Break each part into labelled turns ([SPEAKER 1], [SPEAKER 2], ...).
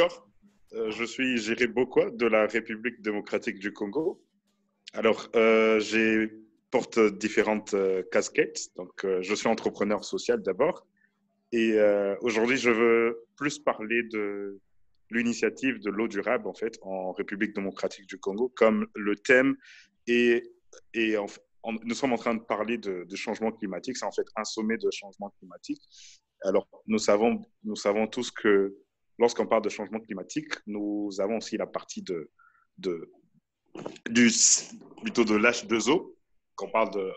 [SPEAKER 1] d'accord. Je suis Jéré Bokwa de la République démocratique du Congo. Alors, j'ai porte différentes casquettes. Donc, je suis entrepreneur social d'abord. Et aujourd'hui, je veux plus parler de l'initiative de l'eau durable, en fait, en République démocratique du Congo, comme le thème est, nous sommes en train de parler de changement climatique. C'est en fait un sommet de changement climatique. Alors, nous savons tous que lorsqu'on parle de changement climatique, nous avons aussi la partie de, du, plutôt de l'H2O, qu'on parle de,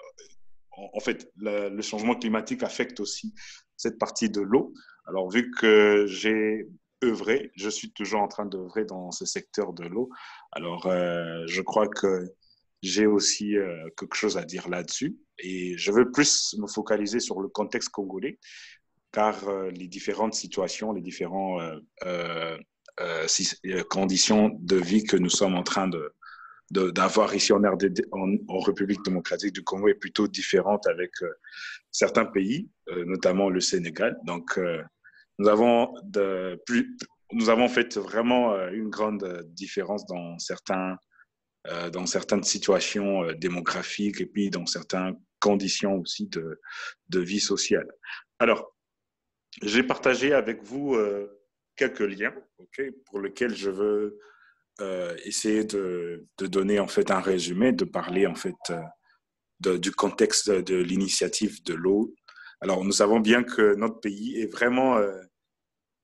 [SPEAKER 1] en fait, le changement climatique affecte aussi cette partie de l'eau. Alors, vu que je suis toujours en train d'œuvrer dans ce secteur de l'eau. Alors, je crois que j'ai aussi quelque chose à dire là-dessus. Et je veux plus me focaliser sur le contexte congolais, car les différentes situations, les différentes conditions de vie que nous sommes en train d'avoir ici en République démocratique du Congo est plutôt différente avec certains pays, notamment le Sénégal. Donc, nous avons, nous avons fait vraiment une grande différence dans certaines situations démographiques et puis dans certaines conditions aussi de vie sociale. Alors, j'ai partagé avec vous quelques liens, pour lesquels je veux essayer de donner en fait un résumé, de parler en fait du contexte de l'initiative de l'eau. Alors, nous savons bien que notre pays est vraiment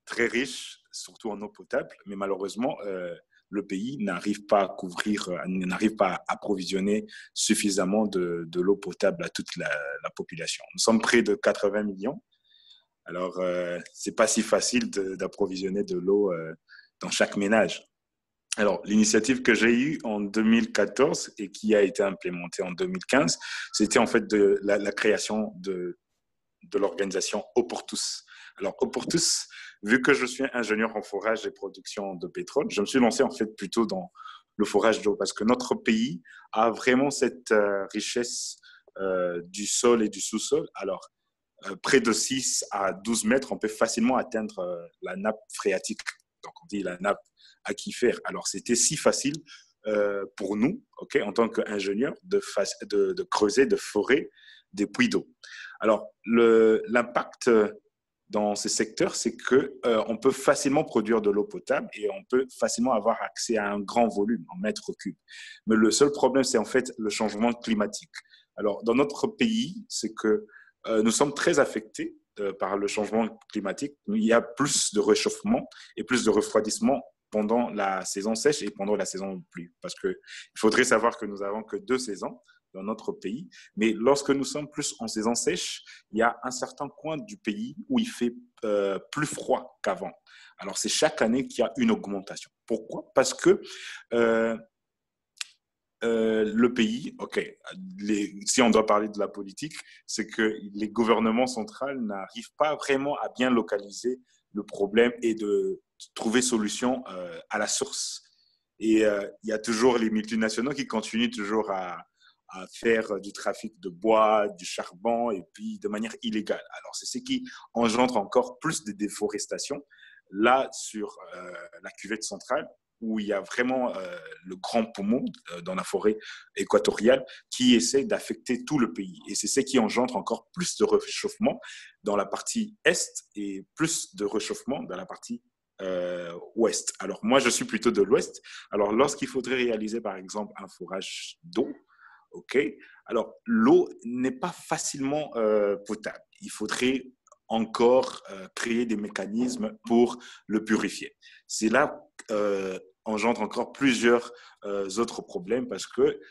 [SPEAKER 1] très riche, surtout en eau potable, mais malheureusement, le pays n'arrive pas à n'arrive pas à approvisionner suffisamment de l'eau potable à toute la population. Nous sommes près de 80 millions. Alors, c'est pas si facile d'approvisionner de l'eau dans chaque ménage. Alors, l'initiative que j'ai eue en 2014 et qui a été implémentée en 2015, c'était en fait la création de l'organisation Eau pour tous. Alors, Eau pour tous, vu que je suis ingénieur en forage et production de pétrole, je me suis lancé en fait plutôt dans le forage d'eau parce que notre pays a vraiment cette richesse du sol et du sous-sol. Alors, près de 6 à 12 mètres, on peut facilement atteindre la nappe phréatique. Donc, on dit la nappe aquifère. Alors, c'était si facile pour nous, en tant qu'ingénieurs, de creuser, de forer des puits d'eau. Alors, l'impact dans ces secteurs, c'est qu'on peut facilement produire de l'eau potable et on peut facilement avoir accès à un grand volume en mètres cubes. Mais le seul problème, c'est en fait le changement climatique. Alors, dans notre pays, c'est que nous sommes très affectés par le changement climatique. Il y a plus de réchauffement et plus de refroidissement pendant la saison sèche et pendant la saison de pluie. Parce qu'il faudrait savoir que nous n'avons que 2 saisons dans notre pays. Mais lorsque nous sommes plus en saison sèche, il y a un certain coin du pays où il fait plus froid qu'avant. Alors, c'est chaque année qu'il y a une augmentation. Pourquoi? Parce que le pays, si on doit parler de la politique, c'est que les gouvernements centraux n'arrivent pas vraiment à bien localiser le problème et de trouver solution à la source. Et il y a toujours les multinationaux qui continuent toujours à faire du trafic de bois, du charbon, et puis de manière illégale. Alors, c'est ce qui engendre encore plus de déforestation. Là, sur la cuvette centrale, où il y a vraiment le grand poumon dans la forêt équatoriale qui essaie d'affecter tout le pays. Et c'est ce qui engendre encore plus de réchauffement dans la partie est et plus de réchauffement dans la partie ouest. Alors, moi, je suis plutôt de l'ouest. Alors, lorsqu'il faudrait réaliser, par exemple, un forage d'eau, alors l'eau n'est pas facilement potable. Il faudrait encore créer des mécanismes pour le purifier. C'est là engendre encore plusieurs autres problèmes parce que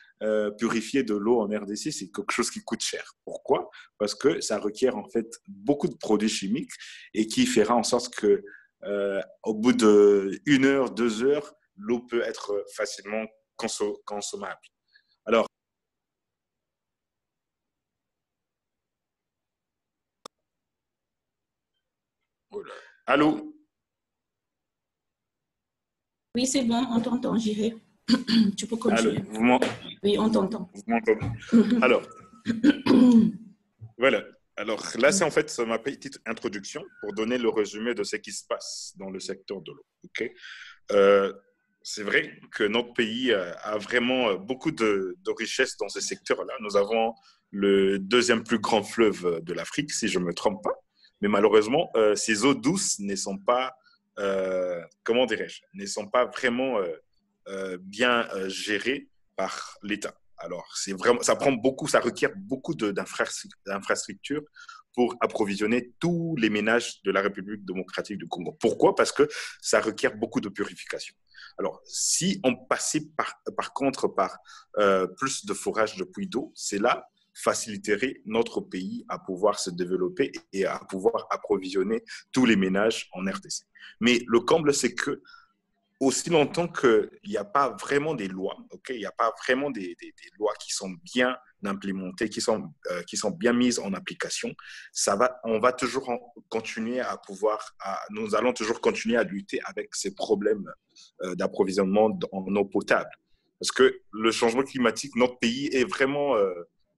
[SPEAKER 1] purifier de l'eau en RDC, c'est quelque chose qui coûte cher. Pourquoi? Parce que ça requiert en fait beaucoup de produits chimiques et qui fera en sorte que au bout d'1 heure, 2 heures, l'eau peut être facilement consommable. Alors, allô?
[SPEAKER 2] Oui, c'est bon, on t'entend, j'irai. Tu peux
[SPEAKER 1] Allô,
[SPEAKER 2] continuer. Oui, on t'entend.
[SPEAKER 1] vous m'entendez? Alors, voilà. Alors là, c'est en fait ma petite introduction pour donner le résumé de ce qui se passe dans le secteur de l'eau. Ok. Euh, c'est vrai que notre pays a vraiment beaucoup de richesses dans ce secteur-là. Nous avons le deuxième plus grand fleuve de l'Afrique, si je ne me trompe pas. Mais malheureusement, ces eaux douces ne sont pas, comment dirais-je, ne sont pas vraiment bien gérées par l'État. Alors, c'est vraiment, ça prend beaucoup, ça requiert beaucoup d'infrastructures pour approvisionner tous les ménages de la République démocratique du Congo. Pourquoi? Parce que ça requiert beaucoup de purification. Alors, si on passait par contre par plus de forage de puits d'eau, c'est là faciliterait notre pays à pouvoir se développer et à pouvoir approvisionner tous les ménages en RDC. Mais le comble, c'est que aussi longtemps qu'il n'y a pas vraiment des lois, okay, il n'y a pas vraiment des lois qui sont bien implémentées, qui sont bien mises en application, on va toujours continuer à nous allons toujours continuer à lutter avec ces problèmes d'approvisionnement en eau potable. Parce que le changement climatique, notre pays est vraiment,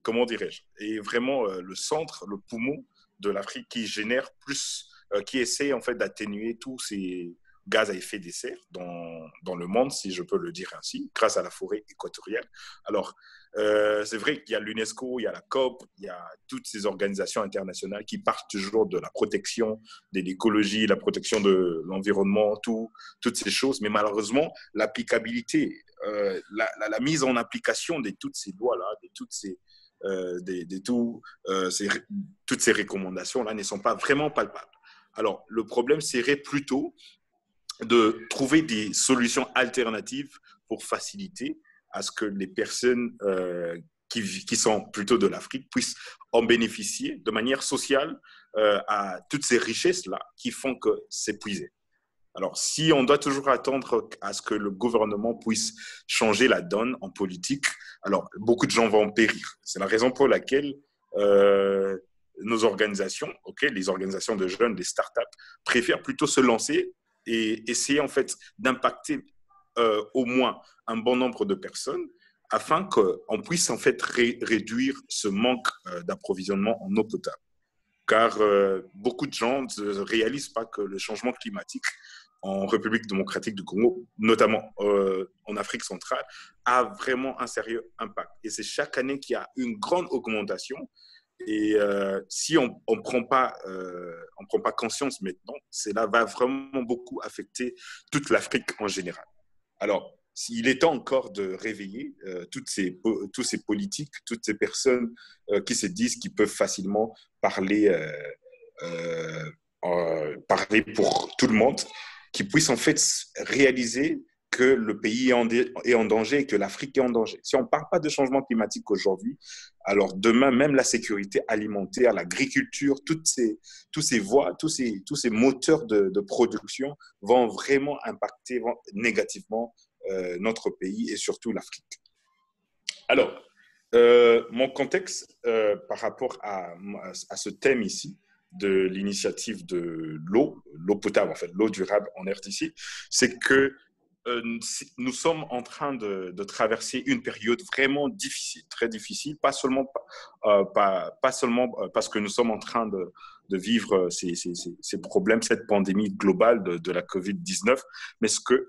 [SPEAKER 1] comment dirais-je, est vraiment le centre, le poumon de l'Afrique qui génère plus, qui essaie en fait d'atténuer tous ces gaz à effet de serre dans le monde, si je peux le dire ainsi, grâce à la forêt équatoriale. Alors, c'est vrai qu'il y a l'UNESCO, il y a la COP, il y a toutes ces organisations internationales qui partent toujours de la protection de l'écologie, la protection de l'environnement, toutes ces choses. Mais malheureusement, l'applicabilité, la mise en application de toutes ces lois-là, de toutes ces toutes ces recommandations-là ne sont pas vraiment palpables. Alors, le problème serait plutôt de trouver des solutions alternatives pour faciliter à ce que les personnes qui sont plutôt de l'Afrique puissent en bénéficier de manière sociale à toutes ces richesses-là qui font que c'est puisé. Alors, si on doit toujours attendre à ce que le gouvernement puisse changer la donne en politique, alors beaucoup de gens vont périr. C'est la raison pour laquelle nos organisations, les organisations de jeunes, les startups, préfèrent plutôt se lancer et essayer en fait d'impacter au moins un bon nombre de personnes afin qu'on puisse en fait réduire ce manque d'approvisionnement en eau potable. Car beaucoup de gens ne réalisent pas que le changement climatique en République démocratique du Congo, notamment en Afrique centrale, a vraiment un sérieux impact. Et c'est chaque année qu'il y a une grande augmentation. Et si on ne prend pas conscience maintenant, cela va vraiment beaucoup affecter toute l'Afrique en général. Alors, il est temps encore de réveiller tous ces politiques, toutes ces personnes qui se disent qu'ils peuvent facilement parler, parler pour tout le monde, qui puissent en fait réaliser que le pays est en danger et que l'Afrique est en danger. Si on ne parle pas de changement climatique aujourd'hui, alors demain, même la sécurité alimentaire, l'agriculture, tous ces voies, tous ces moteurs de production vont vraiment impacter négativement notre pays et surtout l'Afrique. Alors, mon contexte par rapport à ce thème ici, de l'initiative de l'eau potable, en fait, l'eau durable en RDC, c'est que nous sommes en train de traverser une période vraiment difficile, très difficile, pas seulement parce que nous sommes en train de vivre ces problèmes, cette pandémie globale de la COVID-19, mais ce que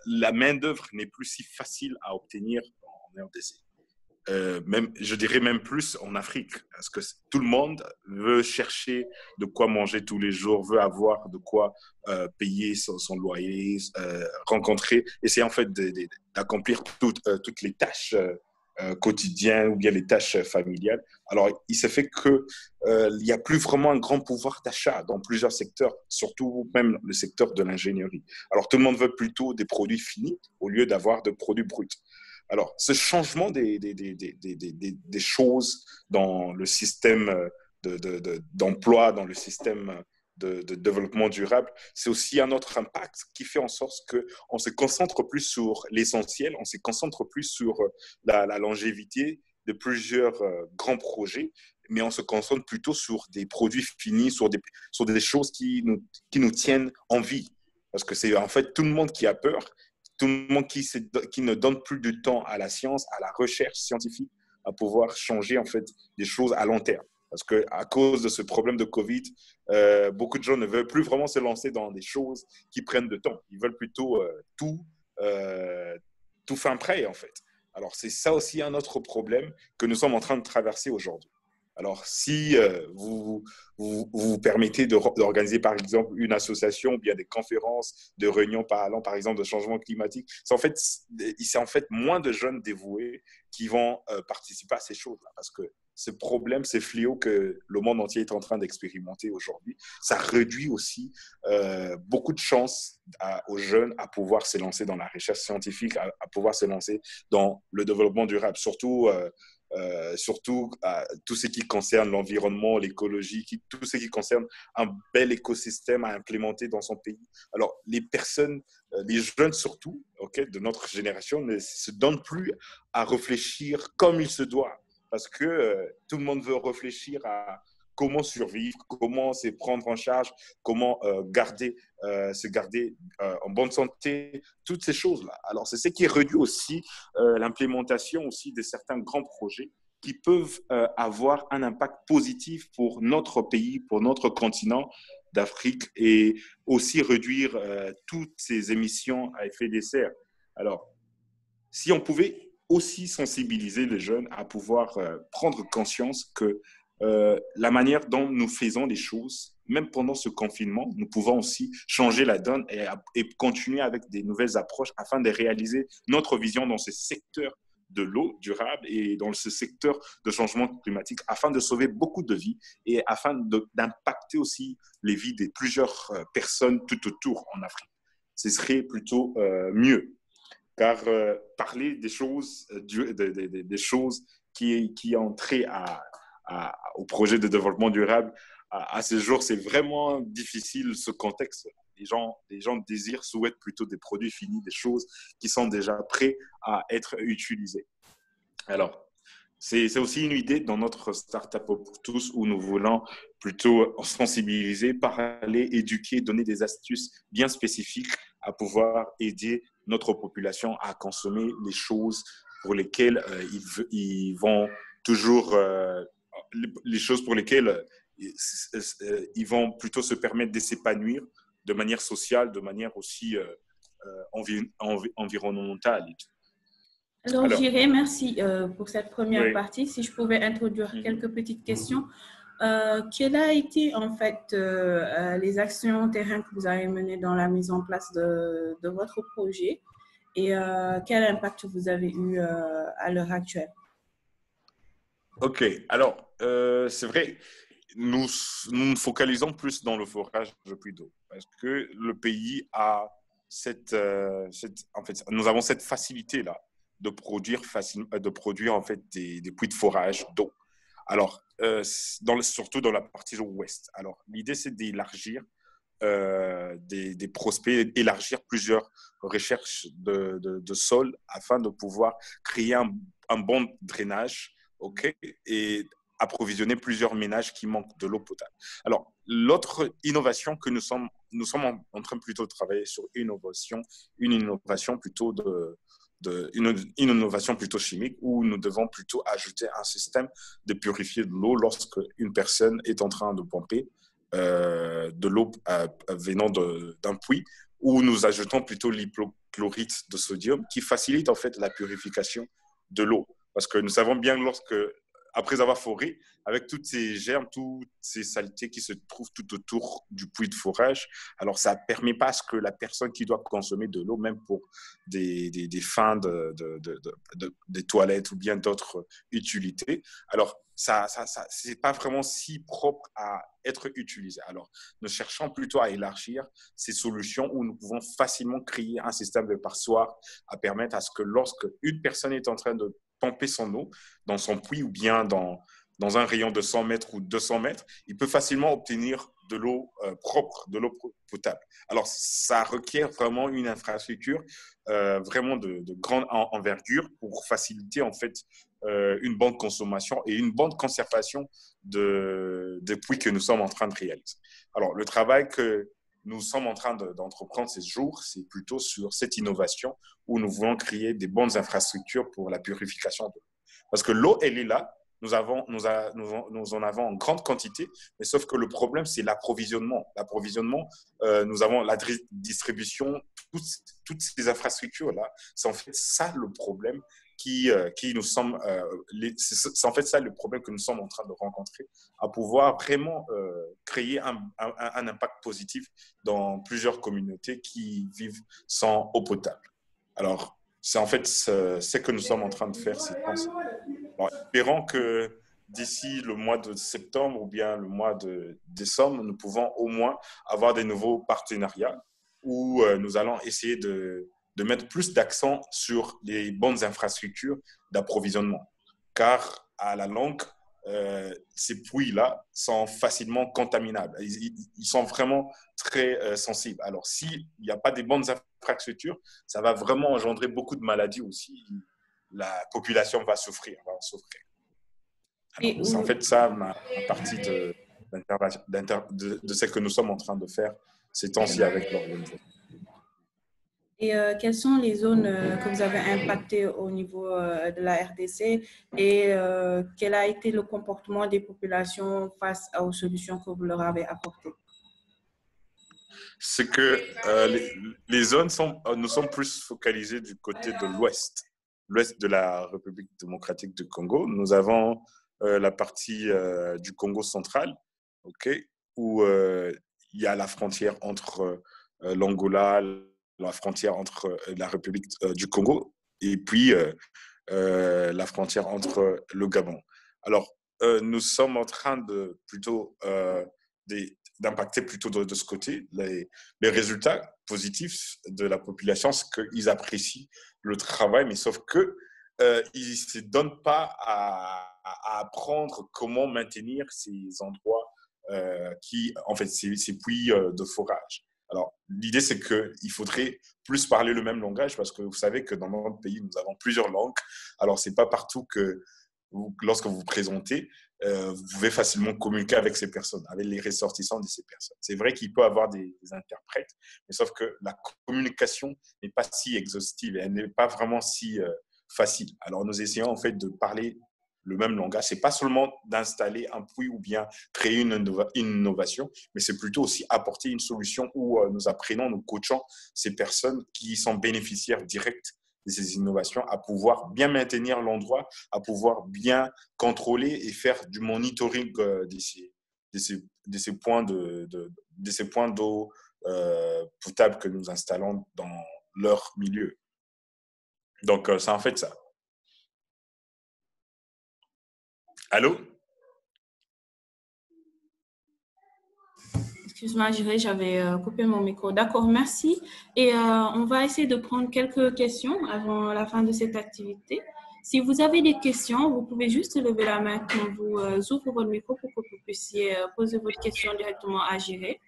[SPEAKER 1] la main-d'œuvre n'est plus si facile à obtenir en RDC. Même, je dirais même plus en Afrique, parce que tout le monde veut chercher de quoi manger tous les jours, veut avoir de quoi payer son loyer, rencontrer, essayer en fait d'accomplir toutes les tâches quotidiennes ou bien les tâches familiales. Alors, il se fait qu'il n'y a plus vraiment un grand pouvoir d'achat dans plusieurs secteurs, surtout même le secteur de l'ingénierie. Alors, tout le monde veut plutôt des produits finis au lieu d'avoir de produits bruts. Alors, ce changement des choses dans le système d'emploi, dans le système de développement durable, c'est aussi un autre impact qui fait en sorte qu'on se concentre plus sur l'essentiel, on se concentre plus sur la longévité de plusieurs grands projets, mais on se concentre plutôt sur des produits finis, sur des choses qui nous tiennent en vie. Parce que c'est en fait tout le monde qui a peur, tout le monde qui ne donne plus de temps à la science, à la recherche scientifique, à pouvoir changer en fait des choses à long terme. Parce qu'à cause de ce problème de Covid, beaucoup de gens ne veulent plus vraiment se lancer dans des choses qui prennent de temps. Ils veulent plutôt tout fin prêt, en fait. Alors, c'est ça aussi un autre problème que nous sommes en train de traverser aujourd'hui. Alors, si vous permettez d'organiser, par exemple, une association ou bien des conférences, de réunions parlant, par exemple, de changement climatique, c'est en fait moins de jeunes dévoués qui vont participer à ces choses-là. Parce que ce problème, ces fléaux que le monde entier est en train d'expérimenter aujourd'hui, ça réduit aussi beaucoup de chances aux jeunes à pouvoir se lancer dans la recherche scientifique, à pouvoir se lancer dans le développement durable, surtout tout ce qui concerne l'environnement, l'écologie, tout ce qui concerne un bel écosystème à implémenter dans son pays. Alors, les jeunes surtout, de notre génération, ne se donnent plus à réfléchir comme il se doit, parce que tout le monde veut réfléchir à comment survivre, comment se prendre en charge, comment se garder en bonne santé, toutes ces choses-là. Alors, c'est ce qui réduit aussi l'implémentation aussi de certains grands projets qui peuvent avoir un impact positif pour notre pays, pour notre continent d'Afrique et aussi réduire toutes ces émissions à effet de serre. Alors, si on pouvait aussi sensibiliser les jeunes à pouvoir prendre conscience que la manière dont nous faisons les choses, même pendant ce confinement, nous pouvons aussi changer la donne et continuer avec des nouvelles approches afin de réaliser notre vision dans ce secteur de l'eau durable et dans ce secteur de changement climatique afin de sauver beaucoup de vies et afin d'impacter aussi les vies de plusieurs personnes tout autour en Afrique. Ce serait plutôt mieux. Car parler des choses, des choses qui ont trait au projet de développement durable, à ce jour, c'est vraiment difficile ce contexte. Les gens souhaitent plutôt des produits finis, des choses qui sont déjà prêts à être utilisées. Alors, c'est aussi une idée dans notre Startup pour tous où nous voulons plutôt sensibiliser, parler, éduquer, donner des astuces bien spécifiques à pouvoir aider notre population à consommer les choses pour lesquelles ils vont toujours, les choses pour lesquelles ils vont plutôt se permettre de s'épanouir de manière sociale, de manière aussi environnementale.
[SPEAKER 2] Alors, Jiré, merci pour cette première
[SPEAKER 1] Oui.
[SPEAKER 2] partie. Si je pouvais introduire quelques petites questions. Quelles a été en fait les actions terrain que vous avez menées dans la mise en place de votre projet et quel impact vous avez eu à l'heure actuelle?
[SPEAKER 1] Ok, alors c'est vrai, nous nous focalisons plus dans le forage de puits d'eau parce que le pays a en fait, nous avons cette facilité-là de produire en fait des puits de forage d'eau. Alors, surtout dans la partie ouest. Alors, l'idée, c'est d'élargir des prospects, élargir plusieurs recherches de sol afin de pouvoir créer un bon drainage, ok, et approvisionner plusieurs ménages qui manquent de l'eau potable. Alors, l'autre innovation que nous sommes en train plutôt de travailler sur une innovation plutôt une innovation plutôt chimique où nous devons plutôt ajouter un système de purifier de l'eau lorsque une personne est en train de pomper de l'eau venant d'un puits, où nous ajoutons plutôt l'hypochlorite de sodium qui facilite en fait la purification de l'eau. Parce que nous savons bien après avoir foré, avec toutes ces germes, toutes ces saletés qui se trouvent tout autour du puits de forage, alors ça ne permet pas à ce que la personne qui doit consommer de l'eau, même pour des fins des toilettes ou bien d'autres utilités, alors c'est pas vraiment si propre à être utilisé. Alors, nous cherchons plutôt à élargir ces solutions où nous pouvons facilement créer un système de passoire à permettre à ce que lorsque une personne est en train de pomper son eau dans son puits ou bien dans un rayon de 100 mètres ou 200 mètres, il peut facilement obtenir de l'eau propre, de l'eau potable. Alors, ça requiert vraiment une infrastructure vraiment de grande envergure pour faciliter en fait une bonne consommation et une bonne conservation des puits que nous sommes en train de réaliser. Alors, le travail que nous sommes en train d'entreprendre ces jours, c'est plutôt sur cette innovation où nous voulons créer des bonnes infrastructures pour la purification de l'eau. Parce que l'eau, elle est là, nous en avons en grande quantité, mais sauf que le problème, c'est l'approvisionnement. L'approvisionnement, nous avons la distribution, toutes ces infrastructures-là. C'est en fait ça le problème qui nous semble, c'est en fait ça le problème que nous sommes en train de rencontrer, à pouvoir vraiment créer un impact positif dans plusieurs communautés qui vivent sans eau potable. Alors, c'est en fait ce que nous sommes en train de faire ces temps-ci. Espérons que d'ici le mois de septembre ou bien le mois de décembre, nous pouvons au moins avoir des nouveaux partenariats où nous allons essayer de mettre plus d'accent sur les bonnes infrastructures d'approvisionnement. Car à la longue, ces puits-là sont facilement contaminables. Ils sont vraiment très sensibles. Alors, s'il n'y a pas des bonnes infrastructures, ça va vraiment engendrer beaucoup de maladies aussi. La population va souffrir. Alors, c'est en fait ça ma partie de ce que nous sommes en train de faire ces temps-ci avec l'organisation.
[SPEAKER 2] Et quelles sont les zones que vous avez impactées au niveau de la RDC et quel a été le comportement des populations face aux solutions que vous leur avez apportées?
[SPEAKER 1] C'est que les zones nous sommes plus focalisés du côté de l'ouest de la République démocratique du Congo. Nous avons la partie du Congo central, où il y a la frontière entre l'Angola, la frontière entre la République du Congo et puis la frontière entre le Gabon. Alors, nous sommes en train d'impacter plutôt de ce côté. Les résultats positifs de la population, c'est qu'ils apprécient le travail, mais sauf qu'ils ne se donnent pas à apprendre comment maintenir ces endroits en fait, ces puits de forage. Alors, l'idée, c'est qu'il faudrait plus parler le même langage parce que vous savez que dans notre pays, nous avons plusieurs langues. Alors, ce n'est pas partout que lorsque vous vous présentez, vous pouvez facilement communiquer avec ces personnes, avec les ressortissants de ces personnes. C'est vrai qu'il peut y avoir des interprètes, mais sauf que la communication n'est pas si exhaustive, elle n'est pas vraiment si facile. Alors, nous essayons en fait de parler le même langage. Ce n'est pas seulement d'installer un puits ou bien créer une innovation, mais c'est plutôt aussi apporter une solution où nous apprenons, nous coachons ces personnes qui sont bénéficiaires directs de ces innovations à pouvoir bien maintenir l'endroit, à pouvoir bien contrôler et faire du monitoring de ces points d'eau potable que nous installons dans leur milieu. Donc, c'est en fait ça. Allô?
[SPEAKER 2] Excuse-moi, j'avais coupé mon micro. D'accord, merci. Et on va essayer de prendre quelques questions avant la fin de cette activité. Si vous avez des questions, vous pouvez juste lever la main quand vous ouvrez votre micro pour que vous puissiez poser votre question directement à Jiré.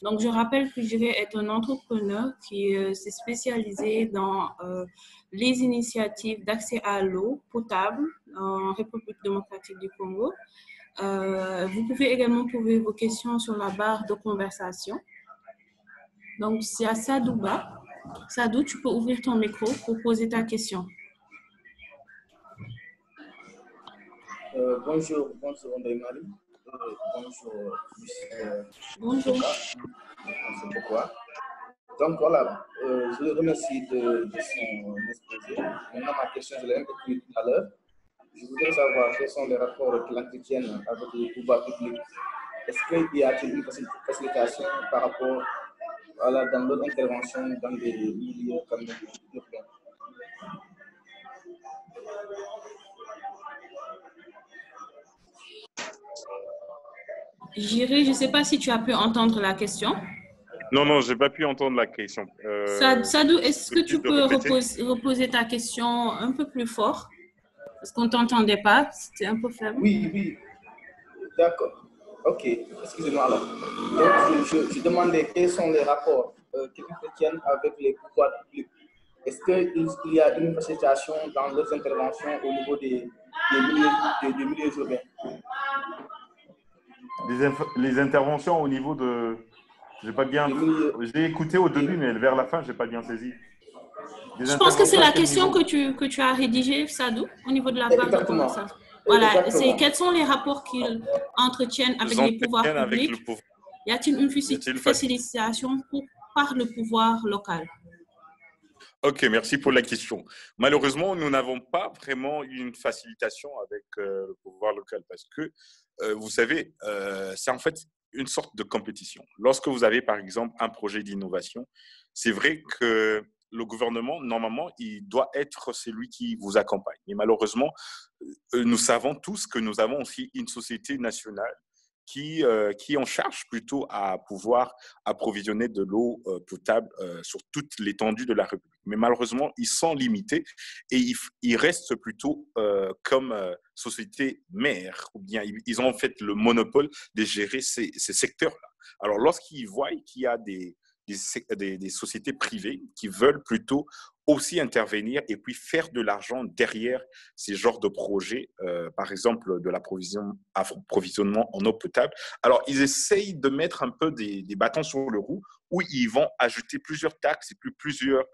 [SPEAKER 2] Donc, je rappelle que Jiré est un entrepreneur qui s'est spécialisé dans les initiatives d'accès à l'eau potable en République démocratique du Congo. Vous pouvez également poser vos questions sur la barre de conversation. Donc, c'est à Sadouba. Sadou, tu peux ouvrir ton micro pour poser ta question.
[SPEAKER 3] Bonjour André-Marie. Bonjour,
[SPEAKER 2] Bonjour.
[SPEAKER 3] C'est pourquoi. Donc voilà, je le remercie de son exposé. Maintenant, ma question, je l'ai un peu plus tout à l'heure. Je voudrais savoir quels sont les rapports qu'il entretient avec le pouvoir public. Est-ce qu'il y a une facilitation par rapport dans d'autres interventions dans des milieux comme urbains?
[SPEAKER 2] Jiré, je ne sais pas si tu as pu entendre la question.
[SPEAKER 1] Non, je n'ai pas pu entendre la question.
[SPEAKER 2] Sadou, est-ce que tu peux reposer ta question un peu plus fort? Parce qu'on ne t'entendait pas, c'était un peu faible.
[SPEAKER 3] Oui, d'accord. Ok, excusez-moi alors. Donc, je demandais quels sont les rapports qu'ils entretiennent avec les pouvoirs publics. Est-ce qu'il y a une facilitation dans leurs interventions au niveau des milieux urbains?
[SPEAKER 1] Les interventions au niveau de... J'ai pas bien... J'ai écouté au début, mais vers la fin, je n'ai pas bien saisi.
[SPEAKER 2] Je pense que c'est la question que tu as rédigée, Sadou, au niveau de la barre de conversation. Voilà,
[SPEAKER 3] Exactement.
[SPEAKER 2] quels sont les rapports qu'ils entretiennent avec les pouvoirs publics? Y a-t-il une facilitation par le pouvoir local?
[SPEAKER 4] Ok, merci pour la question. Malheureusement, nous n'avons pas vraiment une facilitation avec le pouvoir local parce que, vous savez, c'est en fait une sorte de compétition. Lorsque vous avez, par exemple, un projet d'innovation, c'est vrai que le gouvernement, normalement, il doit être celui qui vous accompagne. Mais malheureusement, nous savons tous que nous avons aussi une société nationale qui en charge plutôt à pouvoir approvisionner de l'eau potable sur toute l'étendue de la République. Mais malheureusement, ils sont limités et ils restent plutôt comme société mère, ou bien ils ont en fait le monopole de gérer ces secteurs-là. Alors, lorsqu'ils voient qu'il y a des sociétés privées qui veulent plutôt aussi intervenir et puis faire de l'argent derrière ces genres de projets, par exemple de l'approvisionnement en eau potable. Alors, ils essayent de mettre un peu des bâtons sur le roue où ils vont ajouter plusieurs taxes et puis plusieurs,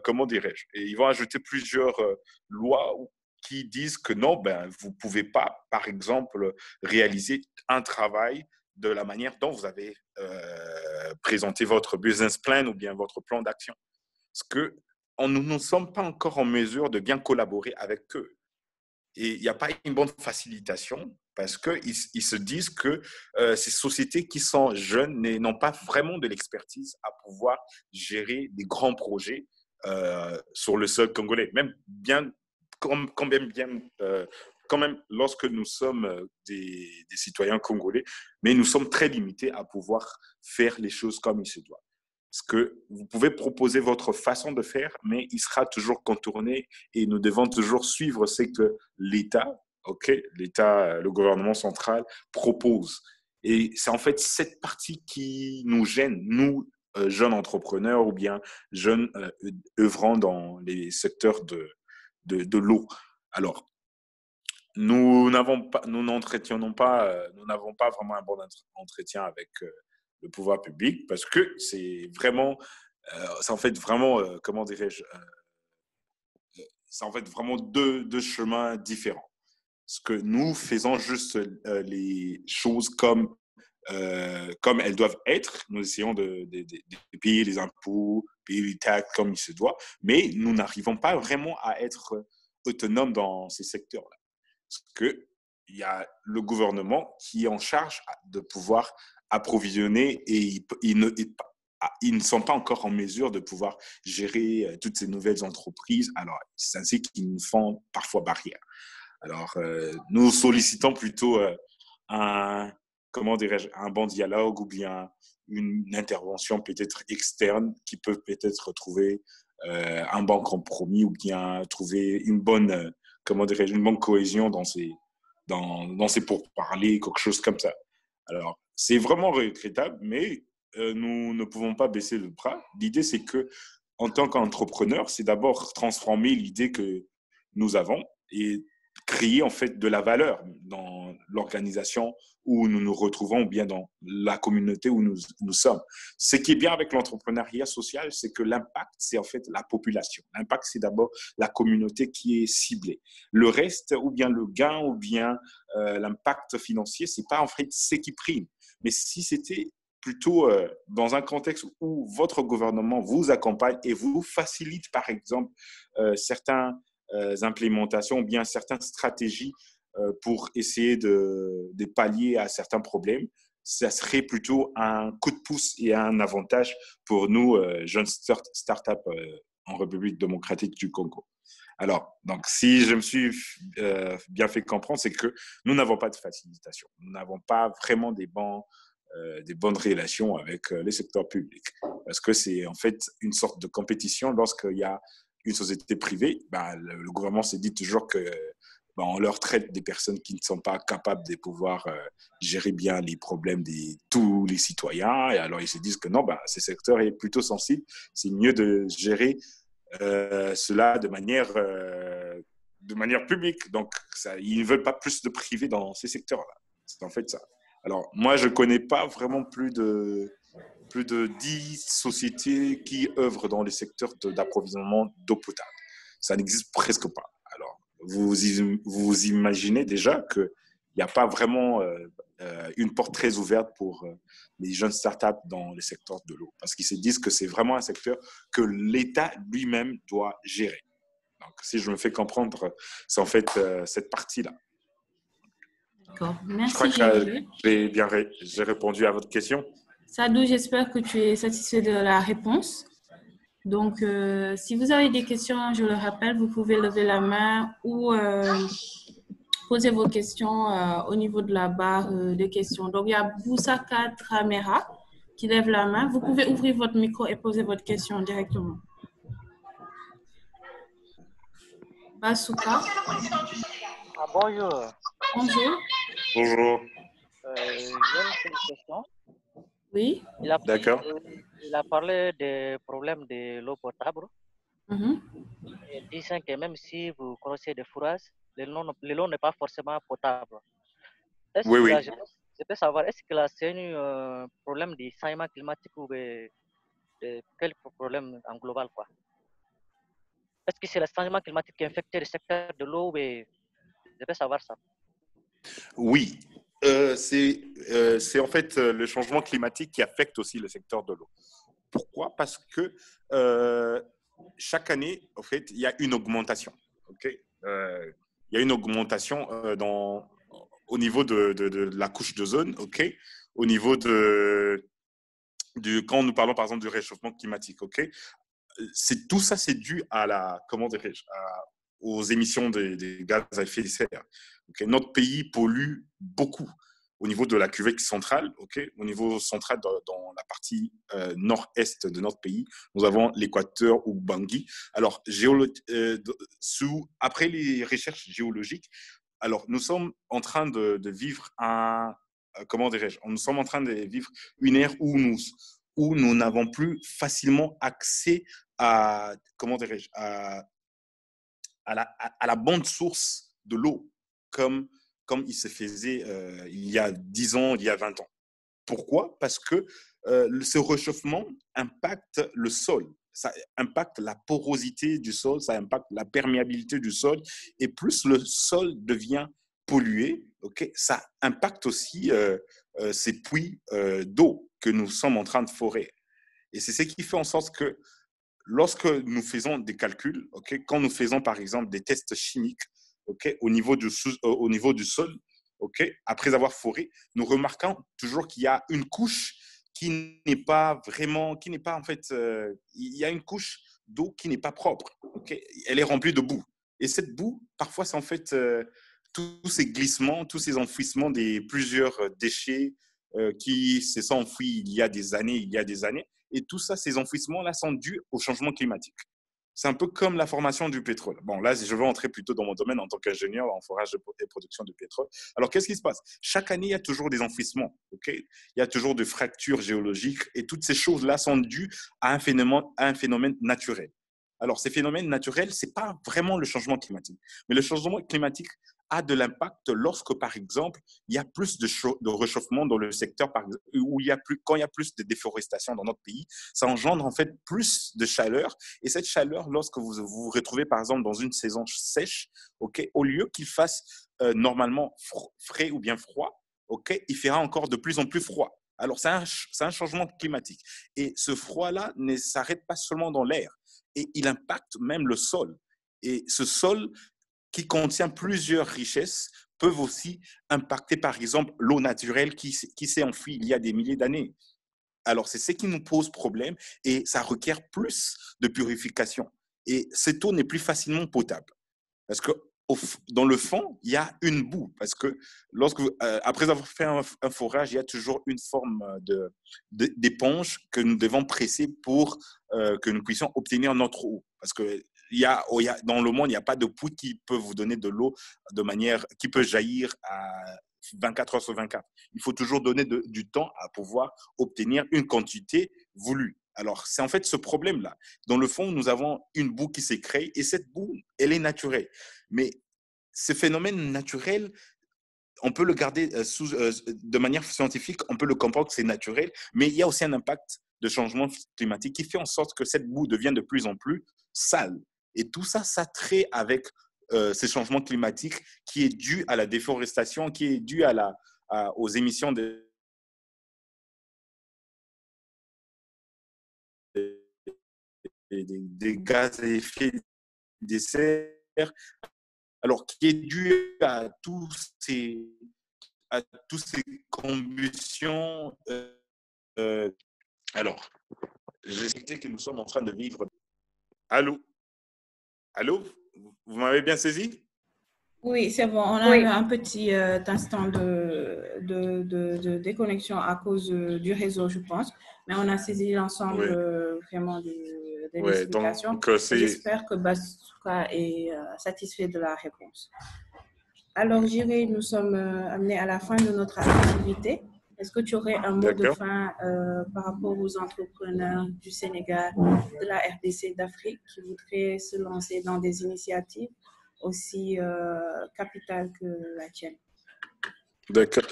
[SPEAKER 4] comment dirais-je, et ils vont ajouter plusieurs lois qui disent que non, ben, vous ne pouvez pas, par exemple, réaliser un travail de la manière dont vous avez présenté votre business plan ou bien votre plan d'action. Parce que nous ne sommes pas encore en mesure de bien collaborer avec eux. Et il n'y a pas une bonne facilitation parce qu'ils se disent que ces sociétés qui sont jeunes n'ont pas vraiment de l'expertise à pouvoir gérer des grands projets sur le sol congolais. Même bien, quand même, lorsque nous sommes des citoyens congolais, mais nous sommes très limités à pouvoir faire les choses comme il se doit. Parce que vous pouvez proposer votre façon de faire, mais il sera toujours contourné et nous devons toujours suivre ce que l'État, l'État, le gouvernement central propose. Et c'est en fait cette partie qui nous gêne, nous, jeunes entrepreneurs ou bien jeunes œuvrant dans les secteurs de l'eau. Alors, nous n'avons pas, nous n'entretiennons pas, nous n'avons pas vraiment un bon entretien avec le pouvoir public parce que c'est en fait vraiment, comment dirais-je, c'est en fait vraiment deux chemins différents. Parce que nous faisons juste les choses comme elles doivent être. Nous essayons de payer les impôts, payer les taxes comme il se doit, mais nous n'arrivons pas vraiment à être autonomes dans ces secteurs-là. Parce qu'il y a le gouvernement qui est en charge de pouvoir approvisionner et ils ne sont pas encore en mesure de pouvoir gérer toutes ces nouvelles entreprises. Alors, c'est ainsi qu'ils nous font parfois barrière. Alors, nous sollicitons plutôt comment dirais-je, un bon dialogue ou bien une intervention peut-être externe qui peut peut-être trouver un bon compromis ou bien trouver une bonne, comment dirais-je, une bonne cohésion dans ces pourparlers, quelque chose comme ça. Alors, c'est vraiment regrettable, mais nous ne pouvons pas baisser le bras. L'idée, c'est que, en tant qu'entrepreneur, c'est d'abord transformer l'idée que nous avons et créer en fait de la valeur dans l'organisation où nous nous retrouvons ou bien dans la communauté où nous sommes. Ce qui est bien avec l'entrepreneuriat social, c'est que l'impact, c'est en fait la population. L'impact, c'est d'abord la communauté qui est ciblée. Le reste, ou bien le gain, ou bien l'impact financier, c'est pas en fait ce qui prime. Mais si c'était plutôt dans un contexte où votre gouvernement vous accompagne et vous facilite, par exemple, certains implémentations ou bien certaines stratégies pour essayer de pallier à certains problèmes, ça serait plutôt un coup de pouce et un avantage pour nous, jeunes start-up en République démocratique du Congo. Alors, donc, si je me suis bien fait comprendre, c'est que nous n'avons pas de facilitation. Nous n'avons pas vraiment des bonnes relations avec les secteurs publics. Parce que c'est en fait une sorte de compétition lorsqu'il y a une société privée, ben, le gouvernement se dit toujours que ben, on leur traite des personnes qui ne sont pas capables de pouvoir gérer bien les problèmes de tous les citoyens. Et alors, ils se disent que non, ben, ce secteur est plutôt sensible. C'est mieux de gérer cela de manière publique. Donc, ils ne veulent pas plus de privé dans ces secteurs-là. C'est en fait ça. Alors, moi, je ne connais pas vraiment plus de 10 sociétés qui œuvrent dans les secteurs d'approvisionnement d'eau potable. Ça n'existe presque pas. Alors, vous imaginez déjà qu'il n'y a pas vraiment une porte très ouverte pour les jeunes startups dans le secteur de l'eau. Parce qu'ils se disent que c'est vraiment un secteur que l'État lui-même doit gérer. Donc, si je me fais comprendre, c'est en fait cette partie-là.
[SPEAKER 2] D'accord.
[SPEAKER 4] Je crois
[SPEAKER 2] Merci,
[SPEAKER 4] que j'ai répondu à votre question.
[SPEAKER 2] Sadou, j'espère que tu es satisfait de la réponse. Donc, si vous avez des questions, je le rappelle, vous pouvez lever la main ou poser vos questions au niveau de la barre de questions. Donc, il y a Boussaka Tramera qui lève la main. Vous pouvez ouvrir votre micro et poser votre question directement. Basuka.
[SPEAKER 5] Bonjour.
[SPEAKER 2] Bonjour.
[SPEAKER 4] Bonjour.
[SPEAKER 5] J'ai une petite question.
[SPEAKER 2] Oui.
[SPEAKER 4] D'accord.
[SPEAKER 5] Il a parlé des problèmes de l'eau potable. Et disant que même si vous connaissez des fourrages, l'eau n'est pas forcément potable.
[SPEAKER 4] Oui.
[SPEAKER 5] Je peux savoir, est-ce que là, c'est un problème de changement climatique ou de quel problème en global, quoi? Est-ce que c'est le changement climatique qui affecte le secteur de l'eau? Je peux savoir ça.
[SPEAKER 4] Oui, c'est en fait le changement climatique qui affecte aussi le secteur de l'eau. Pourquoi? Parce que chaque année, en fait, il y a une augmentation. Il y a une augmentation au niveau de la couche d'ozone, au niveau quand nous parlons par exemple du réchauffement climatique. Tout ça, c'est dû à aux émissions des gaz à effet de serre. Notre pays pollue beaucoup au niveau de la cuvette centrale. Au niveau central, dans la partie nord-est de notre pays, nous avons l'équateur ou Bangui. Alors, après les recherches géologiques, alors, nous sommes en train de vivre nous sommes en train de vivre une ère où nous n'avons plus facilement accès à la bonne source de l'eau comme il se faisait il y a 10 ans, il y a 20 ans. Pourquoi? Parce que ce réchauffement impacte le sol. Ça impacte la porosité du sol, ça impacte la perméabilité du sol. Et plus le sol devient pollué, ça impacte aussi ces puits d'eau que nous sommes en train de forer. Et c'est ce qui fait en sorte que lorsque nous faisons des calculs, quand nous faisons par exemple des tests chimiques au niveau du sol, après avoir foré, nous remarquons toujours qu'il y a une couche qui n'est pas en fait, il y a une couche d'eau qui n'est pas propre. Elle est remplie de boue. Et cette boue, parfois, c'est en fait tous ces glissements, tous ces enfouissements des plusieurs déchets qui se sont enfouis il y a des années. Et tout ça, ces enfouissements-là sont dus au changement climatique. C'est un peu comme la formation du pétrole. Bon, là, je vais entrer plutôt dans mon domaine en tant qu'ingénieur en forage et production de pétrole. Alors, qu'est-ce qui se passe? Chaque année, il y a toujours des enfouissements. Il y a toujours des fractures géologiques et toutes ces choses-là sont dues à un phénomène naturel. Alors, ces phénomènes naturels, ce n'est pas vraiment le changement climatique. Mais le changement climatique a de l'impact lorsque, par exemple, il y a plus de réchauffement dans le secteur, quand il y a plus de déforestation dans notre pays, ça engendre en fait plus de chaleur. Et cette chaleur, lorsque vous vous retrouvez, par exemple, dans une saison sèche, au lieu qu'il fasse normalement frais ou bien froid, il fera encore de plus en plus froid. Alors, c'est un changement climatique. Et ce froid-là ne s'arrête pas seulement dans l'air, et il impacte même le sol. Et ce sol qui contient plusieurs richesses peuvent aussi impacter, par exemple, l'eau naturelle qui s'est enfouie il y a des milliers d'années. Alors, c'est ce qui nous pose problème et ça requiert plus de purification. Et cette eau n'est plus facilement potable. Parce que dans le fond, il y a une boue. Parce que après avoir fait un forage, il y a toujours une forme d'éponge que nous devons presser pour que nous puissions obtenir notre eau. Parce que dans le monde, il n'y a pas de puits qui peut vous donner de l'eau qui peut jaillir à 24 heures sur 24. Il faut toujours donner du temps à pouvoir obtenir une quantité voulue. Alors, c'est en fait ce problème-là. Dans le fond, nous avons une boue qui s'est créée et cette boue, elle est naturelle. Mais ce phénomène naturel, on peut le garder de manière scientifique, on peut le comprendre que c'est naturel, mais il y a aussi un impact de changement climatique qui fait en sorte que cette boue devient de plus en plus sale. Et tout ça, ça traite avec ces changements climatiques qui est dû à la déforestation, qui est dû aux émissions des gaz à effet de serre, alors qui est dû à tous ces combustions. Alors, j'ai cité que nous sommes en train de vivre. Allô? Allô? Vous m'avez bien saisi?
[SPEAKER 2] Oui, c'est bon. On a eu un petit instant de déconnexion à cause du réseau, je pense. Mais on a saisi l'ensemble vraiment de l'explication. J'espère que Basuka est satisfait de la réponse. Alors, Jiré, nous sommes amenés à la fin de notre activité. Est-ce que tu aurais un mot de fin par rapport aux entrepreneurs du Sénégal, de la RDC, d'Afrique qui voudraient se lancer dans des initiatives aussi capitales que la tienne?
[SPEAKER 4] D'accord.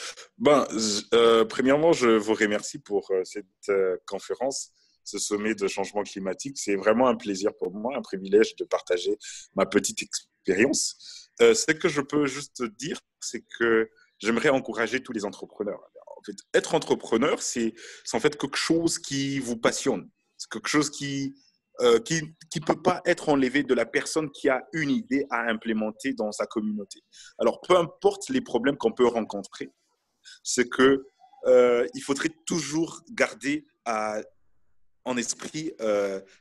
[SPEAKER 4] Premièrement, je vous remercie pour cette conférence, ce sommet de changement climatique. C'est vraiment un plaisir pour moi, un privilège de partager ma petite expérience. Ce que je peux juste dire, c'est que j'aimerais encourager tous les entrepreneurs. En fait, être entrepreneur, c'est en fait quelque chose qui vous passionne. C'est quelque chose qui peut pas être enlevé de la personne qui a une idée à implémenter dans sa communauté. Alors, peu importe les problèmes qu'on peut rencontrer, c'est que il faudrait toujours garder en esprit,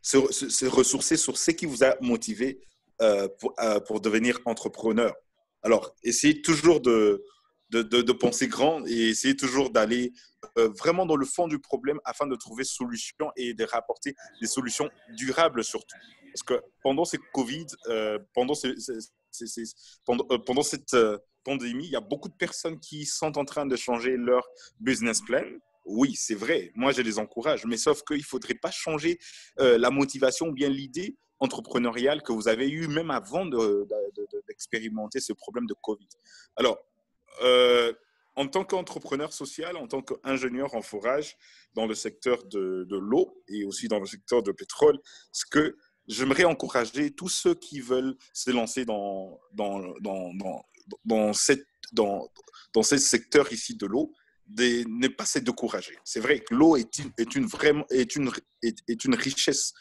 [SPEAKER 4] se ressourcer sur ce qui vous a motivé pour devenir entrepreneur. Alors, essayez toujours de penser grand et essayez toujours d'aller vraiment dans le fond du problème afin de trouver solutions et de rapporter des solutions durables surtout. Parce que pendant cette Covid, pendant cette pandémie, il y a beaucoup de personnes qui sont en train de changer leur business plan. Oui, c'est vrai, moi je les encourage, mais sauf qu'il ne faudrait pas changer la motivation ou bien l'idée entrepreneuriale que vous avez eue même avant d'expérimenter ce problème de Covid. Alors, en tant qu'entrepreneur social, en tant qu'ingénieur en forage dans le secteur de l'eau et aussi dans le secteur de pétrole, ce que j'aimerais encourager tous ceux qui veulent se lancer dans ce secteur ici de l'eau, de ne pas se décourager. C'est vrai que l'eau est une richesse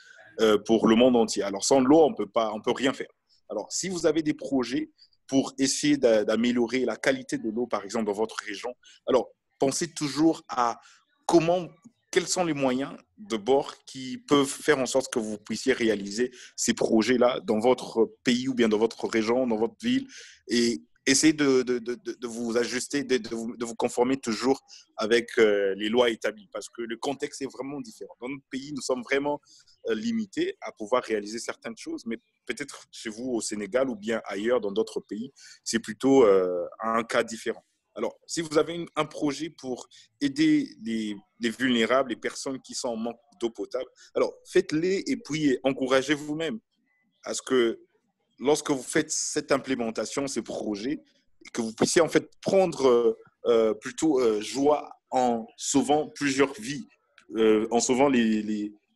[SPEAKER 4] pour le monde entier. Alors sans l'eau, on peut rien faire. Alors si vous avez des projets pour essayer d'améliorer la qualité de l'eau, par exemple, dans votre région, alors pensez toujours à quels sont les moyens de bord qui peuvent faire en sorte que vous puissiez réaliser ces projets-là dans votre pays ou bien dans votre région, dans votre ville, et essayez de vous ajuster, de vous conformer toujours avec les lois établies, parce que le contexte est vraiment différent. Dans notre pays, nous sommes vraiment limités à pouvoir réaliser certaines choses, mais peut-être chez vous au Sénégal ou bien ailleurs dans d'autres pays, c'est plutôt un cas différent. Alors, si vous avez un projet pour aider les vulnérables, les personnes qui sont en manque d'eau potable, alors faites-les et puis encouragez vous-même. Parce que lorsque vous faites cette implémentation, ces projets, que vous puissiez en fait prendre plutôt joie en sauvant plusieurs vies, en sauvant les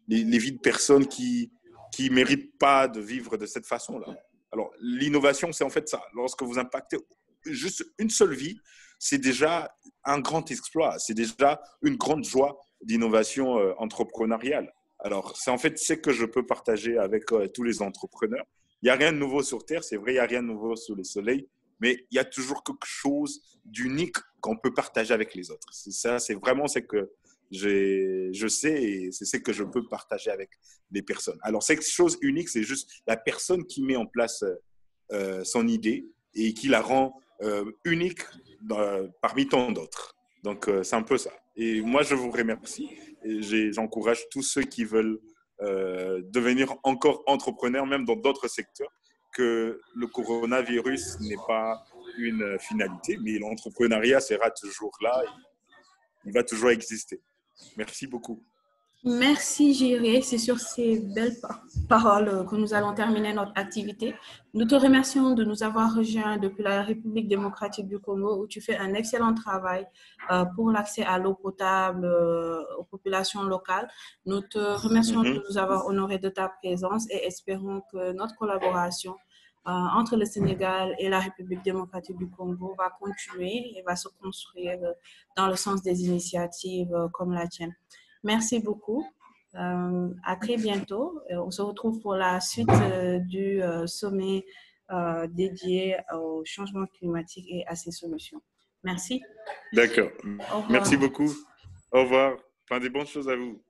[SPEAKER 4] vies de personnes qui ne méritent pas de vivre de cette façon-là. Alors, l'innovation, c'est en fait ça. Lorsque vous impactez juste une seule vie, c'est déjà un grand exploit. C'est déjà une grande joie d'innovation entrepreneuriale. Alors, c'est en fait ce que je peux partager avec tous les entrepreneurs. Il n'y a rien de nouveau sur Terre, c'est vrai, il n'y a rien de nouveau sous le soleil, mais il y a toujours quelque chose d'unique qu'on peut partager avec les autres. C'est ça, c'est vraiment ce que je sais et c'est ce que je peux partager avec les personnes. Alors, cette chose unique, c'est juste la personne qui met en place son idée et qui la rend unique parmi tant d'autres. Donc, c'est un peu ça. Et moi, je vous remercie et j'encourage tous ceux qui veulent devenir encore entrepreneurs, même dans d'autres secteurs, que le coronavirus n'est pas une finalité, mais l'entrepreneuriat sera toujours là et il va toujours exister. Merci beaucoup.
[SPEAKER 2] Merci, Jiré. C'est sur ces belles paroles que nous allons terminer notre activité. Nous te remercions de nous avoir rejoints depuis la République démocratique du Congo, où tu fais un excellent travail pour l'accès à l'eau potable aux populations locales. Nous te remercions de nous avoir honorés de ta présence et espérons que notre collaboration entre le Sénégal et la République démocratique du Congo va continuer et va se construire dans le sens des initiatives comme la tienne. Merci beaucoup. À très bientôt. On se retrouve pour la suite du sommet dédié au changement climatique et à ses solutions. Merci.
[SPEAKER 4] D'accord. Merci beaucoup. Au revoir. Plein de bonnes choses à vous.